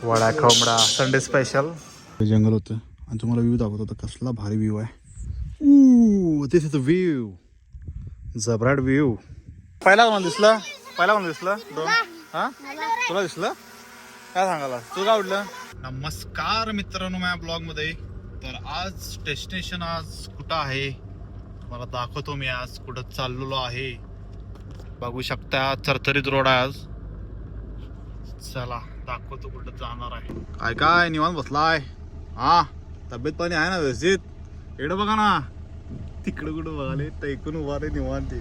वडा कोंबडा Sunday special. जंगल होतं आणि तुम्हाला व्ह्यू दाखवत होता. कसला भारी व्ह्यू आहे. दिस इज द व्ह्यू. जबराट व्ह्यू. पहिला कोण दिसलं? दोन. हा तुला दिसलं काय सांगायला तू काय उडलं? नमस्कार मित्रांनो माझ्या ब्लॉग मध्ये. तर आज डेस्टिनेशन आज कुठं आहे मला दाखवतो. मी आज कुठं चाललेलो आहे बघू शकता. चरचरीत रोड आहे आज. चला दाखवतो कुठं जाणार आहे. काय काय निवांत बसलाय. हा तब्येत पाणी आहे ना व्यवस्थित? इकडं बघा ना. तिकडं कुठं बघाले टैकून उभा रे निवांत.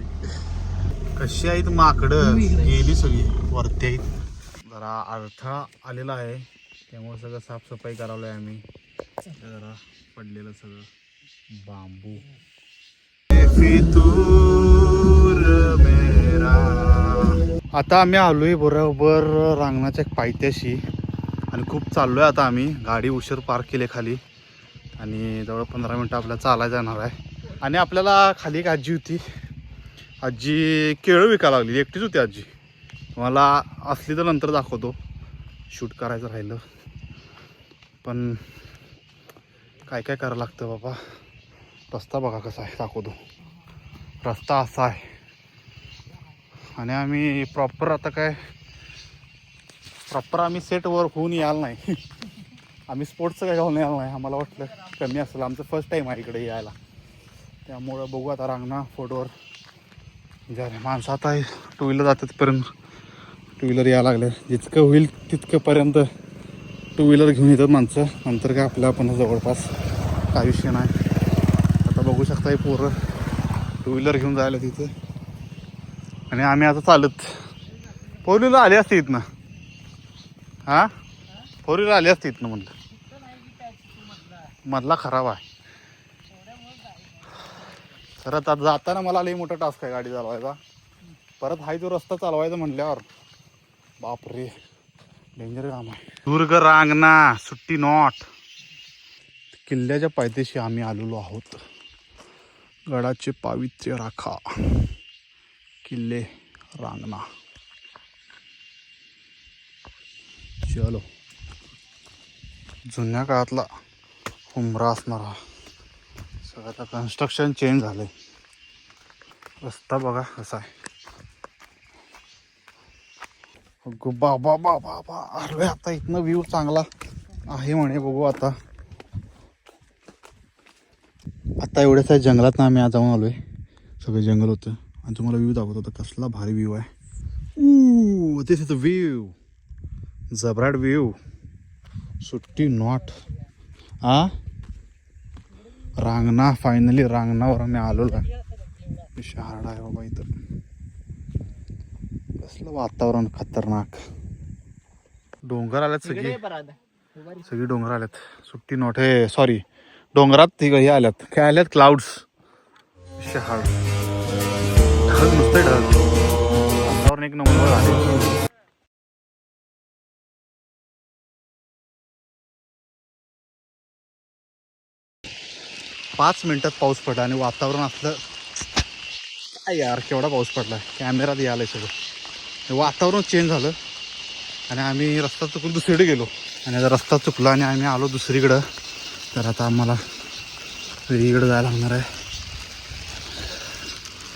कशी आहेत माकडं गेली सगळी वरती आहेत. जरा अडथळा आलेला आहे त्यामुळे सगळं साफसफाई करावं आहे आम्ही. जरा पडलेलं सगळं बांबू. आता आम्ही आलोय बरोबर रांगणाच्या पायथ्याशी आणि खूप चाललोय. आता आम्ही गाडी उशीर पार्क केली खाली आणि जवळ 15 मिनटं आपल्याला चालायला जाणार आहे. आणि आपल्याला खाली एक आजी होती. आजी केळं विकायला लागली. एकटीच होती आजी. मला असली तर नंतर दाखवतो. शूट करायचं राहिलं पण काय काय करावं लागतं बाबा. रस्ता बघा कसा आहे दाखवतो. रस्ता असा आहे आणि आम्ही प्रॉपर आम्ही सेटवर होऊन यायला नाही. आम्ही स्पोर्ट्सचं काय घालून यायला नाही. आम्हाला वाटलं कमी असेल. आमचं फर्स्ट टाईम आहे इकडे यायला त्यामुळं बघू आता रांगणा फोटोवर जरा माणसं आता टू व्हीलर जातात पर्यंत टू व्हीलर यायला लागले. जितकं होईल तितकंपर्यंत टू व्हीलर घेऊन येतात माणसं. नंतर काय आपल्या आपण जवळपास काय विषय नाही. आता बघू शकता हे पोरं टू व्हीलर घेऊन जायला तिथे आणि आम्ही आता चालत. फोर व्हीलर आली असते इथनं. हां फोर व्हीलर आली असते इथनं म्हणलं. मधला खराब आहे. तर आता जाताना मला लई मोठा टास्क आहे गाडी चालवायचा. परत हाय तो रस्ता चालवायचा म्हटल्यावर बापरे डेंजर काम आहे. दुर्ग रांगणा सुट्टी नॉट. किल्ल्याच्या पायथ्याशी आम्ही आलेलो आहोत. गडाचे पावित्र्य राखा किल्ले रांगणा. चलो जुन्या काळातला हुमरा असणारा सगळं आता कन्स्ट्रक्शन चेंज झालंय. रस्ता बघा कसा आहे. बाबा बाबा बाबा अरे आता इथनं व्ह्यू चांगला आहे म्हणे. बघू आता एवढ्याच आहे जंगलात ना आम्ही आज जाऊन आलोय. सगळं जंगल होतं आणि तुम्हाला व्ह्यू दाखवत होता. कसला भारी व्ह्यू आहे. दिस इज द व्ह्यू. जबराट व्ह्यू. सुट्टी नॉट. रांगणा फायनली रांगणावर आम्ही आलेलो आहे. शहारडा आहे बाबा इथं. कसलं वातावरण खतरनाक. डोंगर आल्यात सगळी डोंगर आल्यात. सुट्टी नॉट हे सॉरी डोंगरात हे आल्यात काय आल्यात क्लाउड्स. शहाळ ढग नुसते ढग. वातावरण एक नंबर आहे. 5 मिनिटात पाऊस पडला आणि वातावरण असलं यार केवढा पाऊस पडला. कॅमेरात यायला सगळं वातावरण चेंज झालं आणि आम्ही रस्ता चुकून दुसरीकडे गेलो आणि आता रस्ता चुकला आणि आम्ही आलो दुसरीकडं. तर आता आम्हाला वेगळीकडे जायला लागणार आहे.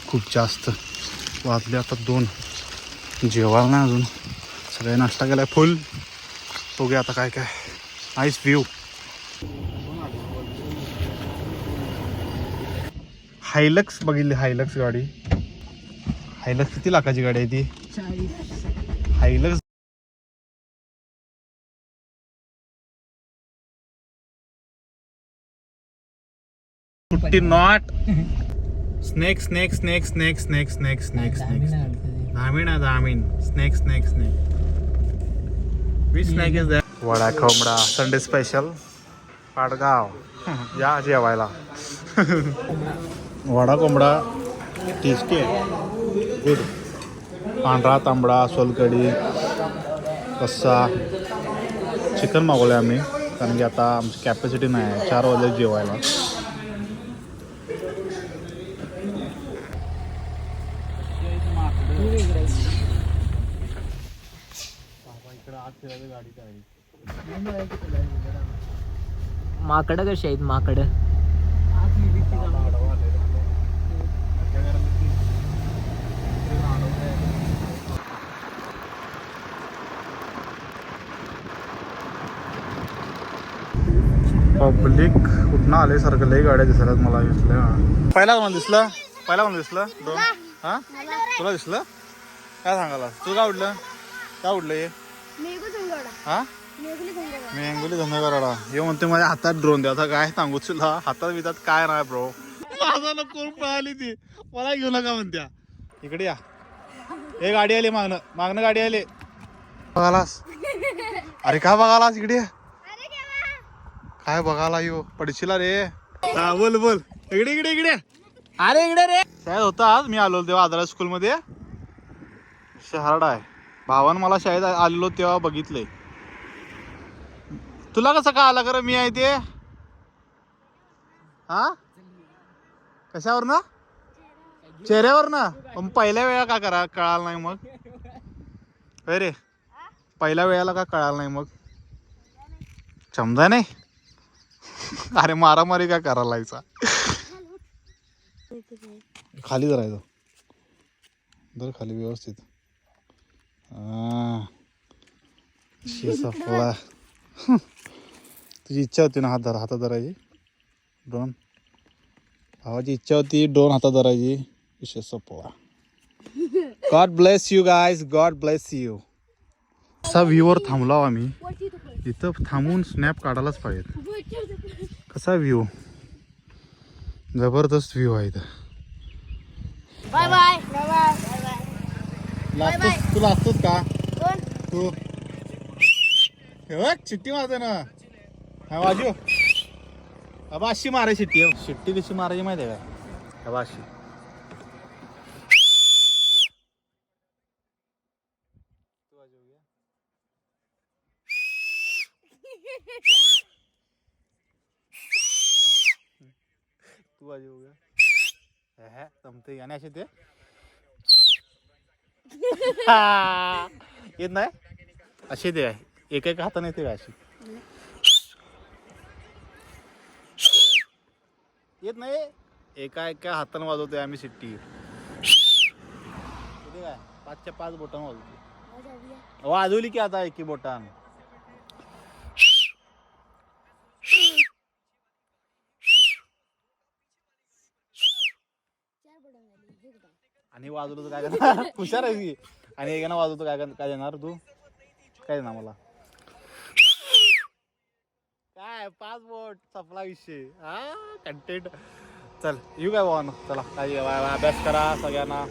खूप जास्त वाजले आता 2. जेवायला नाही अजून. सगळे नाश्ता केला आहे फुल. बघूया आता काय काय. Nice view. हायलक्स बघितली. हायलक्स गाडी. हायलक्स किती लाखाची गाडी आहे ती? हायलक्स सुट्टी नॉट. Snake snake snake snake snake snake snake snake धामीन आहे धामीन. Snake snake snake. Which snake is that? वडा कोंबडा संडे स्पेशल पाडगाव. या जेवायला. वडा कोंबडा टेस्टी आहे. गुड. पांढरा तांबडा सोलकढी रस्सा. चिकन मागवलं आहे आम्ही कारण की आता आमची कॅपॅसिटी नाही आहे 4 वाजले जेवायला. बाबा इकडं आत फिरायचं गाडी काय माकडं कशी आहेत माकडं? पब्लिक कुठनं आले सारखं लई गाड्या दिसल्यात मला दिसल्या. पहिला मला दिसलं ड्रोन. हा तुला दिसलं काय सांगायला? तू काय उडलं काय उडलं हे? हा मी अंगुली धंदा हे म्हणते माझ्या हातात ड्रोन द्या. आता काय सांगू तुला, हातात बितात काय नाही ब्रो. माझा करून पळाली ती, मला घेऊ नका म्हणत्या. इकडे या, हे गाडी आली मागणं गाडी आली. बघालास? अरे का बघालास? इकडे काय बघायला यो पडशीला रे. हा बोल बोल, इकडे इकडे इकडे. अरे इकडे रे. शाळेत होता आज, मी आलो तेव्हा आदरा स्कूल मध्ये. शहारड आहे भावानं मला शाळेत आलेलो तेव्हा बघितलंय. तुला कसं का आला खरं मी आहे ते? हा कशावर ना? चेहऱ्यावर ना. पहिल्या वेळा का कळालं नाही मग? अरे पहिल्या वेळेला का कळालं नाही मग? समजा नाही. अरे मारामारी काय करायला लायचा? खाली धरायचं धर खाली व्यवस्थित. सफला. तुझी इच्छा होती ना हातात धरायची ड्रोन? भावाची इच्छा होती ड्रोन हातात धरायची. विषय सपला. God bless you guys, God bless you. असा व्ह्यूवर थांबलो आम्ही. इथं थांबून स्नॅप काढायलाच पाहिजे. कसा व्ह्यू, जबरदस्त व्ह्यू आहे इथं. Bye bye bye bye bye. तू लागतोस का? तू हे बघ शिट्टी मारते ना. हा वाजू अबा अशी माराय शिट्टी. शिट्टी कशी मारायची माहिती आहे का? अबा अशी. तू वाजव गया जमते आणि असे ते येत नाही असे ते आहे. एक एक हाताने येते अशी येत नाही. एका हाताने वाजवतोय आम्ही शिट्टी. येते काय? 5च्या 5 बोटान वाजवते. वाजवली की आता एकी बोटान. आणि वाजवलं तर काय करणार? हुशार आहे की. आणि एकानं वाजवतो काय देणार तू? काय देणार मला? काय 5 बोट सपला विषय. हा कंटेंट. चल येऊ काय भावानं? चला काय अभ्यास करा, सगळ्यांना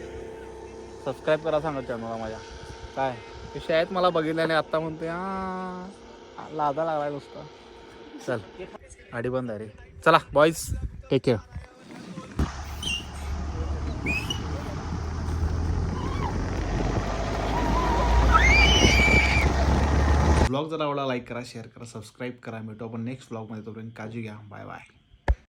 सबस्क्राईब करा सांगत चॅनलला माझ्या. काय ते शाळेत मला बघितल्याने आत्ता म्हणते हा लादा लागलाय नुसता. चल गाडी बंद आहे रे. चला बॉईज टेक केअर. ब्लॉग जर आवडला लाईक करा, शेअर करा, सबस्क्राईब करा. भेटू आपण नेक्स्ट ब्लॉगमध्ये. तोपर्यंत काळजी घ्या. Bye bye.